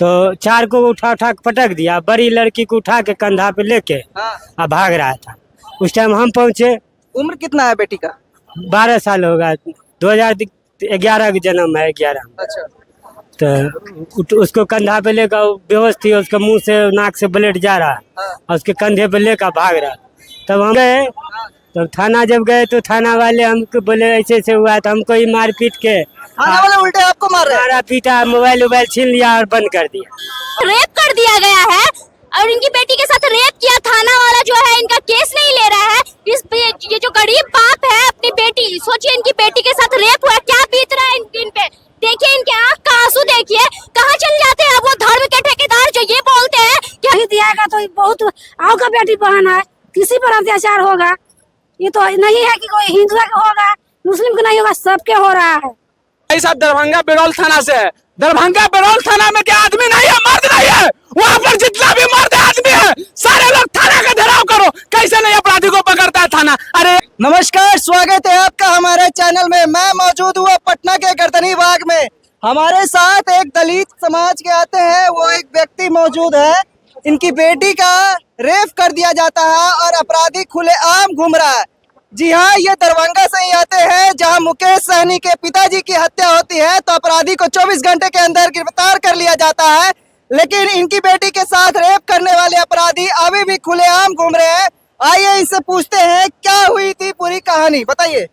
तो चार को उठा उठा के पटक दिया, बड़ी लड़की को उठा के कंधा पे लेके हाँ। भाग रहा था। उस टाइम हम पहुंचे, उम्र कितना है बेटी का? 12 साल होगा, 2011 का जन्म है, 11। अच्छा। तो उसको कंधा पे लेकर बेहोश थी, उसके मुंह से नाक से ब्लड जा रहा हाँ। और उसके कंधे पे लेकर भाग रहा। तब हम गए, तो थाना जब गए तो थाना वाले हमको बोले ऐसे ऐसे हुआ, तो हमको ही मार पीट के थाना वाले उल्टे आपको मार रहे हैं? मारा पीटा, मोबाइल छीन लिया और बंद कर दिया। रेप कर दिया गया है और इनकी बेटी के साथ रेप किया। थाना वाला जो है इनका केस नहीं ले रहा है। ये जो गरीब बाप है, अपनी बेटी, सोचिए इनकी बेटी के साथ रेप हुआ, क्या बीत रहा है इन पे। देखिए इनके आँख का आंसू देखिए, कहाँ चल जाते हैं वो धर्म के ठेकेदार जो ये बोलते हैं कि नहीं दियागा तो बहुत आओगा बेटी बहन है, किसी पर अत्याचार होगा। ये तो नहीं है कि कोई हिंदू का होगा, मुस्लिम का नहीं होगा, सबके हो रहा है। भाई साहब दरभंगा बिरौल थाना से है। दरभंगा बिरौल थाना में क्या आदमी नहीं है, मर्द नहीं है? वहाँ पर जितना भी मर्द आदमी है सारे लोग थाना का घेराव करो। कैसे नहीं अपराधी को पकड़ता है थाना? अरे नमस्कार, स्वागत है आपका हमारे चैनल में। मैं मौजूद हुआ पटना के गर्दनी बाग में। हमारे साथ एक दलित समाज के आते हैं, वो एक व्यक्ति मौजूद है। इनकी बेटी का रेप कर दिया जाता है और अपराधी खुलेआम घूम रहा है। जी हाँ, ये दरभंगा से ही आते हैं, जहां मुकेश सहनी के पिताजी की हत्या होती है तो अपराधी को 24 घंटे के अंदर गिरफ्तार कर लिया जाता है। लेकिन इनकी बेटी के साथ रेप करने वाले अपराधी अभी भी खुलेआम घूम रहे हैं। आइए इनसे पूछते हैं क्या हुई थी पूरी कहानी, बताइए।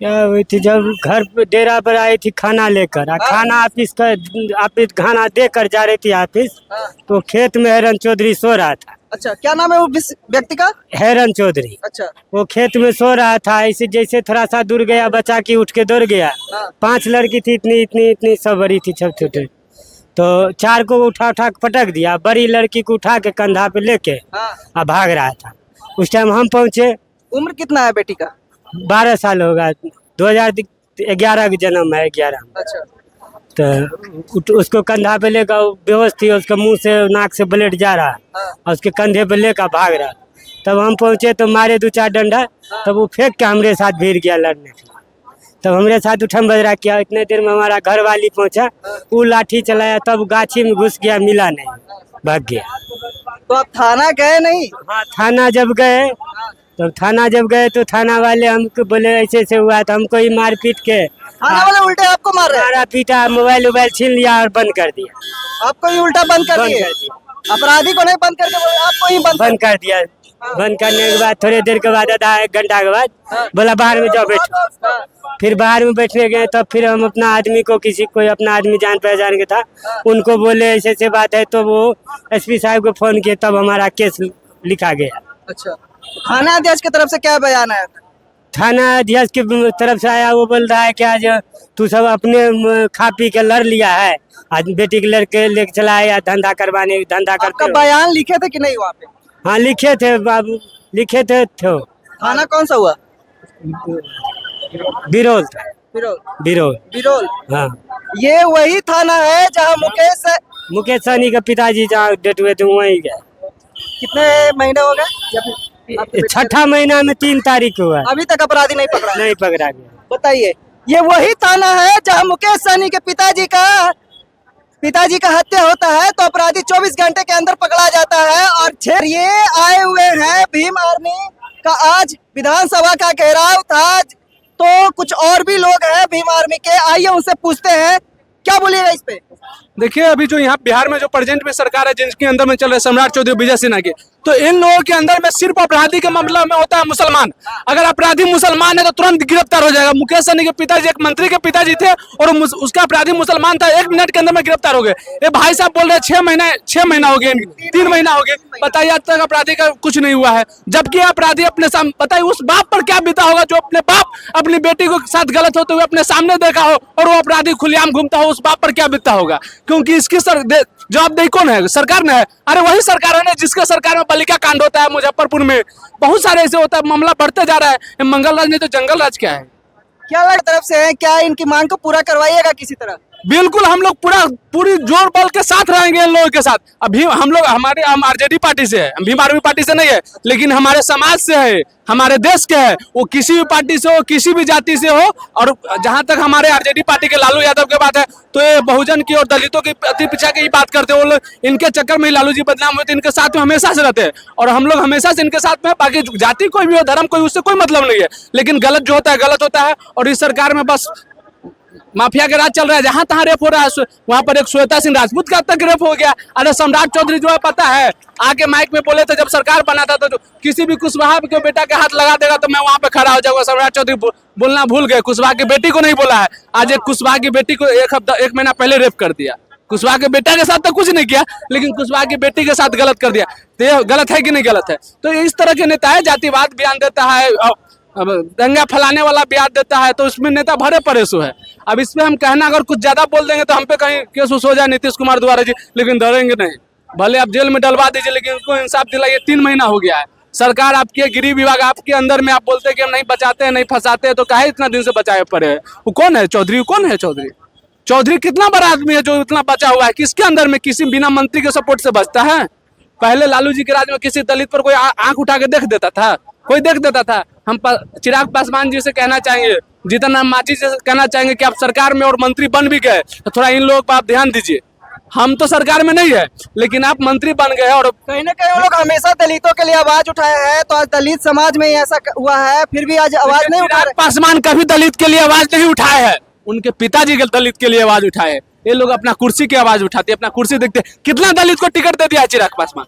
क्या हुई थी, जब घर पे डेरा पर आई थी खाना लेकर, खाना ऑफिस खाना देकर जा रही थी ऑफिस, तो खेत में हेरन चौधरी सो रहा था। अच्छा, क्या नाम है वो व्यक्ति का? हेरन चौधरी। अच्छा। वो खेत में सो रहा था, ऐसे जैसे थोड़ा सा दूर गया, बचा की उठ के दौड़ गया। 5 लड़की थी, इतनी इतनी इतनी सब बड़ी थी, छोटे छोटे। तो चार को उठा उठा के पटक दिया, बड़ी लड़की को उठा के कंधा पे लेके भाग रहा था। उस टाइम हम पहुंचे। उम्र कितना है बेटी का? 12 साल होगा, 2011 का जन्म है, 11। अच्छा। तो उसको कंधा पे लेकर बेहोश थी, उसके मुंह से नाक से ब्लड जा रहा और उसके कंधे पे लेकर भाग रहा। तब हम पहुंचे तो मारे 2-4 डंडा, तब वो फेंक के हमरे साथ भिड़ गया लड़ने। तब हमरे साथ उठम बजरा किया। इतने देर में हमारा घर वाली पहुंचा, वो लाठी चलाया, तब गाछी में घुस गया, मिला नहीं, भाग गया। तो आप थाना गए नहीं? हाँ, थाना जब गए तो थाना वाले हमको बोले ऐसे ऐसे हुआ, तो हमको ही मार पीट के थाना वाले उल्टे आपको मार रहे हैं? मारा पीटा, मोबाइल छीन लिया और बंद कर दिया। आपको ही उल्टा बंद कर दिया? अपराधी को नहीं बंद करके बोले, आपको ही बंद कर दिया। बंद करने के बाद थोड़ी देर के बाद, आधा 1 घंटा के बाद बोला बाहर में जाओ बैठो। फिर बाहर में बैठने गए, तब फिर हम अपना आदमी को, कोई अपना आदमी जान पहचान के था, उनको बोले ऐसे ऐसे बात है, तो वो एसपी साहब को फोन किए, तब हमारा केस लिखा गया। अच्छा, थाना अध्यक्ष की तरफ से क्या बयान आया? थाना अध्यक्ष की तरफ से आया, वो बोल रहा है कि आज तू सब अपने खा पी के लड़ लिया है, आज बेटी के लड़के लेके चला है या धंधा करवाने, धंधा करते। बयान लिखे थे कि नहीं वहाँ पे? हाँ लिखे थे बाबू, लिखे थे। थाना कौन सा हुआ? बिरौल था। बिरौल। हाँ, ये वही थाना है जहाँ मुकेश सहनी का पिताजी जहाँ डेट हुए थे, वहीं गए। कितने महीने हो गए? 6ठा महीना में 3 तारीख हुआ, अभी तक अपराधी नहीं पकड़ा गया। बताइए, ये वही थाना है जहाँ मुकेश सहनी के पिताजी का हत्या होता है तो अपराधी 24 घंटे के अंदर पकड़ा जाता है। और ये आए हुए हैं भीम आर्मी का, आज विधानसभा का घेराव था, तो कुछ और भी लोग हैं भीम आर्मी के। आइए उनसे पूछते हैं, क्या बोलिएगा इस पे? देखिए, अभी जो यहाँ बिहार में जो प्रेजेंट में सरकार है, जिनके अंदर में चल रहे सम्राट चौधरी विजय सिन्हा के, तो इन लोगों के अंदर में सिर्फ अपराधी के मामला में होता है मुसलमान। अगर अपराधी मुसलमान है तो तुरंत गिरफ्तार हो जाएगा। मुकेश सहनी के पिताजी एक मंत्री के पिताजी थे और उसका अपराधी मुसलमान था, 1 मिनट के अंदर में गिरफ्तार हो गए। ये भाई साहब बोल रहे हैं 6 महीना हो गए, 3 महीना हो गए, बताइए आज तक अपराधी का कुछ नहीं हुआ है। जबकि अपराधी अपने सामने, बताइए उस बाप पर क्या बीता होगा जो अपने बाप अपनी बेटी को साथ गलत होते हुए अपने सामने देखा हो और वो अपराधी खुलेआम घूमता हो, उस बाप पर क्या बीता होगा। क्योंकि इसकी जवाबदेही कौन है? सरकार ने है। अरे वही सरकार है ना जिसके सरकार में बालिका कांड होता है, मुजफ्फरपुर में बहुत सारे ऐसे होता है, मामला बढ़ते जा रहा है। मंगल राज नहीं तो जंगल राज क्या है? क्या तरफ से है, क्या इनकी मांग को पूरा करवाइएगा किसी तरह? बिल्कुल हम लोग पूरी जोर बल के साथ रहेंगे इन लोगों के साथ। अभी हम आरजेडी पार्टी से है, हम भीम आर्मी पार्टी से नहीं है, लेकिन हमारे समाज से है, हमारे देश के है। वो किसी भी पार्टी से हो, किसी भी जाति से हो। और जहां तक हमारे आरजेडी पार्टी के लालू यादव की बात है, तो ये बहुजन की और दलितों की अति पीछा की बात करते हैं। वो लोग इनके चक्कर में ही लालू जी बदनाम हुए थे, इनके साथ में हमेशा से रहते हैं और हम लोग हमेशा से इनके साथ में। बाकी जाति कोई भी हो, धर्म कोई, उससे कोई मतलब नहीं है, लेकिन गलत जो होता है गलत होता है। और इस सरकार में बस माफिया के राज चल रहा है। जहां तहां रेप हो रहा है, वहां पर एक श्वेता सिंह राजपूत का तक रेप हो गया। अरे सम्राट चौधरी जो है पता है, आके माइक में बोले थे जब सरकार बना था, तो किसी भी कुशवाहा के बेटा के हाथ लगा देगा तो मैं वहां पे खड़ा हो जाऊंगा। सम्राट चौधरी बोलना भूल गए, कुशवाहा की बेटी को नहीं बोला है। आज एक कुशवाहा की बेटी को एक महीना पहले रेप कर दिया। कुशवाहा के बेटा के साथ तो कुछ नहीं किया, लेकिन कुशवाहा की बेटी के साथ गलत कर दिया। तो ये गलत है कि नहीं गलत है? तो इस तरह के नेता है, जातिवाद बयान देता है, अब दंगा फैलाने वाला बयान देता है, तो उसमें नेता भरे परेशो है। अब इसमें हम कहना अगर कुछ ज्यादा बोल देंगे तो हम पे कहीं केस उस हो जाए नीतीश कुमार द्वारा जी, लेकिन डरेंगे नहीं। भले आप जेल में डलवा दीजिए, लेकिन उनको इंसाफ दिलाइए। 3 महीना हो गया है, सरकार आपकी है, गृह विभाग आपके अंदर में, आप बोलते हैं कि हम नहीं बचाते हैं, नहीं फंसाते हैं, तो काहे इतना दिन से बचाए पड़े हैं? वो कौन है चौधरी? कौन है चौधरी? चौधरी कितना बड़ा आदमी है जो इतना बचा हुआ है? किसके अंदर में? किसी बिना मंत्री के सपोर्ट से बचता है? पहले लालू जी के राज में किसी दलित पर कोई आंख उठा के देख देता था? कोई देख देता था? हम चिराग पासवान जी से कहना चाहेंगे, जीतन राम मांझी से कहना चाहेंगे कि आप सरकार में और मंत्री बन भी गए, तो थोड़ा इन लोगों पर आप ध्यान दीजिए। हम तो सरकार में नहीं है, लेकिन आप मंत्री बन गए और कहीं ना कहीं वो लोग हमेशा दलितों के लिए आवाज उठाए हैं, तो आज दलित समाज में ही ऐसा हुआ है, फिर भी आज आवाज नहीं उठा चिराग पासवान कभी दलित के लिए आवाज नहीं उठाए हैं। उनके पिताजी के दलित के लिए आवाज उठाए। ये लोग अपना कुर्सी की आवाज उठाते हैं, अपना कुर्सी देखते। कितना दलित को टिकट दे दिया चिराग पासवान?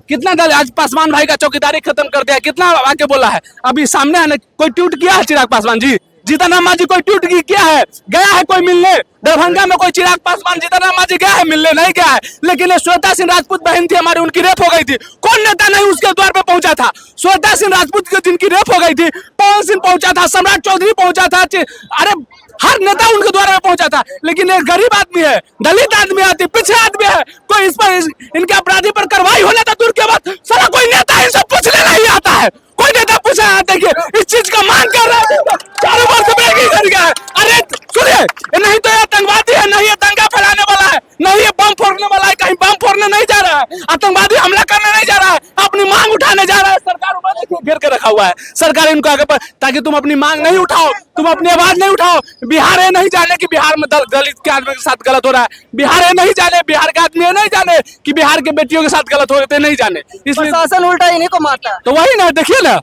कितना दल आज पासवान भाई का चौकीदारी खत्म कर दिया? कितना आके बोला है? अभी सामने है ना, कोई ट्वीट किया है चिराग पासवान जी? जीतन राम मांझी कोई ट्वीट किया है? गया है कोई मिलने? दरभंगा में कोई चिराग पासवान जीतन राम मांझी गया है मिलने? नहीं गया है। लेकिन श्वेता सिंह राजपूत बहन थी हमारी, उनकी रेप हो गई थी, कौन नेता नहीं उसके द्वार पे पहुंचा था? श्वेता सिंह राजपूत की जिनकी रेप हो गई थी, पवन सिंह पहुंचा था, सम्राट चौधरी पहुंचा था, अरे हर नेता उनके द्वारा में पहुंचा था। लेकिन एक गरीब आदमी है, दलित आदमी है, पिछड़े आदमी है, कोई इस पर इनके अपराधी पर कार्रवाई होने तो दूर के बाद सारा कोई नेता इनसे पूछने नहीं आता है। कोई नेता पूछा देखिए इस चीज का मांग कर रहा है, चारों वर्ष में कर गया है। अरे सुनिए, नहीं तो ये आतंकवादी है, नहीं ये दंगा फैलाने वाला है, नहीं ये बम फोड़ने वाला है, कहीं बम फोड़ने नहीं जा रहा है, आतंकवादी हमला करने नहीं जा रहा है, अपनी मांग उठाने जा रहा है। सरकार घेर के रखा हुआ है, सरकार इनको आगे पर, ताकि तुम अपनी मांग नहीं उठाओ, तुम अपनी आवाज नहीं उठाओ। बिहार है नहीं जाने कि बिहार में दलित के आदमी के साथ गलत हो रहा है, बिहार है नहीं जाने, बिहार के आदमी है नहीं जाने कि बिहार के बेटियों के साथ गलत हो रहे थे, नहीं जाने। इसलिए प्रशासन उल्टा इन्हीं को मारता है। तो वही ना, देखिए ना,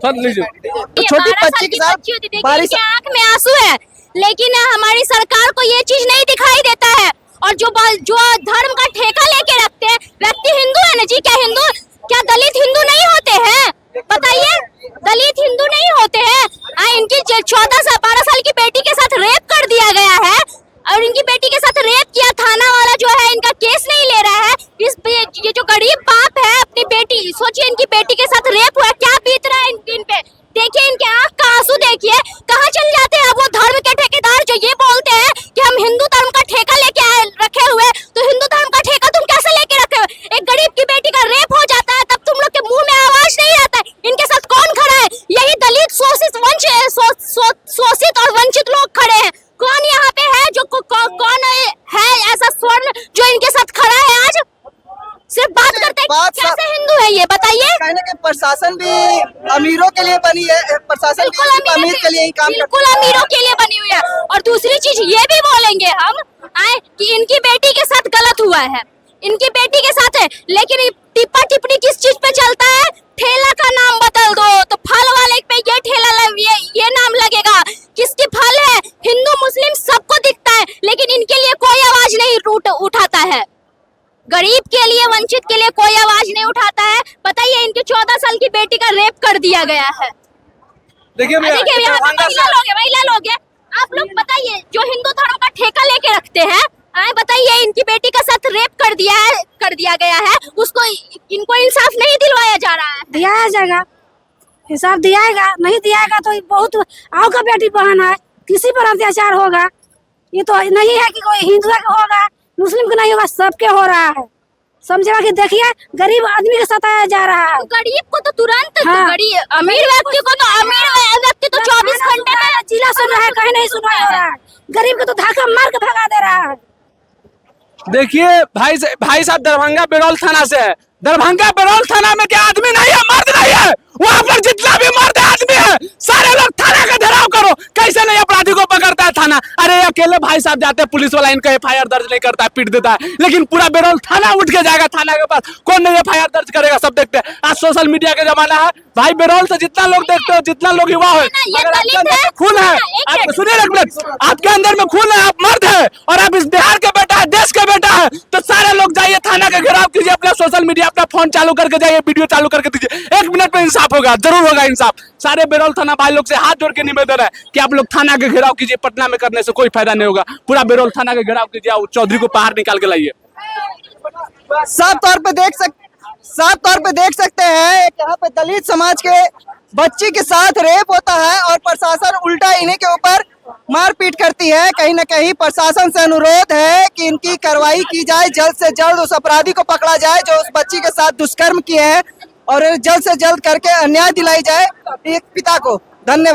लीजिए छोटी बच्ची के साथ बारिश, आंख में आंसू है, लेकिन हमारी सरकार को ये चीज नहीं दिखाई देता है। और जो धर्म का ठेका लेके रखते हैं, व्यक्ति हिंदू है ना जी, क्या दलित हिंदू नहीं होते हैं? बताइए, दलित हिंदू नहीं होते हैं? इनकी 12 साल की बेटी के साथ रेप कर दिया गया है, और इनकी बेटी के साथ रेप किया, थाना वाला जो है इनका केस नहीं ले रहा है। ये जो गरीब बाप है, अपनी बेटी, सोचिए इनकी बेटी के साथ रेप हुआ, क्या बीत रहा है इन पे? देखिए इनके आंख का आंसू देखिए, कहाँ चल जाते हैं अब वो धर्म के ठेकेदार जो ये बोलते हैं कि हम हिंदू धर्म का ठेका लेके रखे हुए। तो हिंदू धर्म का ठेका तुम कैसे लेके रखे हुए? एक गरीब की बेटी का रेप हो जाता है, तब तुम लोग के मुंह में आवाज नहीं आता है। इनके साथ कौन खड़ा है? यही दलित, शोषित और वंचित लोग खड़े हैं। कौन यहाँ पे है जो कौन है ऐसा स्वर्ण जो इनके साथ खड़ा है? आज सिर्फ बात करते हैं, कैसे हिंदू है ये बताइए? कहने के प्रशासन भी अमीरों के लिए बनी है, प्रशासन भी अमीर के लिए ही काम करता है। बिल्कुल अमीरों के लिए बनी हुई है। और दूसरी चीज ये भी बोलेंगे हम कि इनकी बेटी के साथ गलत हुआ है, इनकी बेटी के साथ है, लेकिन टिप्पा टिप्पणी किस चीज पे चलता है? ठेला का नाम बदल दो, तो फल वाले पे ये ठेला ये नाम लगेगा। किसकी फल है? हिंदू मुस्लिम सबको दिखता है, लेकिन इनके लिए कोई आवाज नहीं उठाता है। गरीब के लिए, वंचित के लिए कोई आवाज नहीं उठाता है। बताइए, इनके 14 साल की बेटी का रेप कर दिया गया है। देखिए यहाँ महिला लोग हैं, आप लोग बताइए, जो हिंदू धर्म का ठेका लेके रखते हैं, बताइए इनकी बेटी का साथ रेप कर दिया गया है, उसको इनको इंसाफ नहीं दिलवाया जा रहा है। दिया जाएगा, हिसाब दियाएगा, नहीं दियाएगा तो बहुत आओ का बेटी बहन है, किसी पर अत्याचार होगा। ये तो नहीं है कि कोई हिंदू का होगा, मुस्लिम का नहीं होगा, सबके हो रहा है, समझेगा कि देखिए गरीब आदमी के सताया जा रहा है। गरीब को तो तुरंत हाँ। अमीर व्यक्ति को तो 24 घंटे में जिला सुन रहा है, कहीं नहीं सुनाई हो रहा है। गरीब को तो धाका मार के भगा दे रहा है। देखिए भाई साहब दरभंगा बेरौल थाना से है। दरभंगा बेरौल थाना में क्या आदमी नहीं है, मर्द नहीं है? वहाँ पर जितना भी मर्द आदमी है सारे लोग थाना का घेराव करो। कैसे नहीं अपराधी को पकड़ता है थाना? अरे अकेले भाई साहब जाते हैं, पुलिस वाला इनका FIR दर्ज नहीं करता है, पीट देता है, लेकिन पूरा बेरौल थाना उठ के जाएगा थाना के पास। कौन नहीं FIR दर्ज करेगा? सब देखते हैं। आज सोशल मीडिया का जमाना है भाई। बेरौल से जितना लोग देखते हो, जितना लोग युवा है, अगर आपके अंदर में खून है, आप सुनिए एक मिनट, आपके अंदर में खून है, आप मर्द है और आप इस बिहार के बेटा है, देश के बेटा है, तो सारे लोग जाइए थाना का घेराव कीजिए। अपना सोशल मीडिया अपना फोन चालू करके जाइए, वीडियो चालू करके दीजिए। 1 मिनट में इंसाफ होगा, जरूर होगा इंसाफ। सारे बेरौल थाना भाई लोग से हाथ जोड़ के निवेदन है कि आप लोग थाना का घेराव कीजिए। पटना में करने से कोई फायदा नहीं होगा। पूरा बेरौल थाना का घेराव कीजिए, चौधरी को बाहर निकाल के लाइए। साफ तौर पे देख सकते हैं यहाँ पे दलित समाज के बच्ची के साथ रेप होता है और प्रशासन उल्टा इन्हीं के ऊपर मारपीट करती है। कहीं ना कहीं प्रशासन से अनुरोध है कि इनकी कार्रवाई की जाए, जल्द से जल्द उस अपराधी को पकड़ा जाए जो उस बच्ची के साथ दुष्कर्म किए हैं और जल्द से जल्द करके अन्याय दिलाई जाए एक पिता को। धन्यवाद।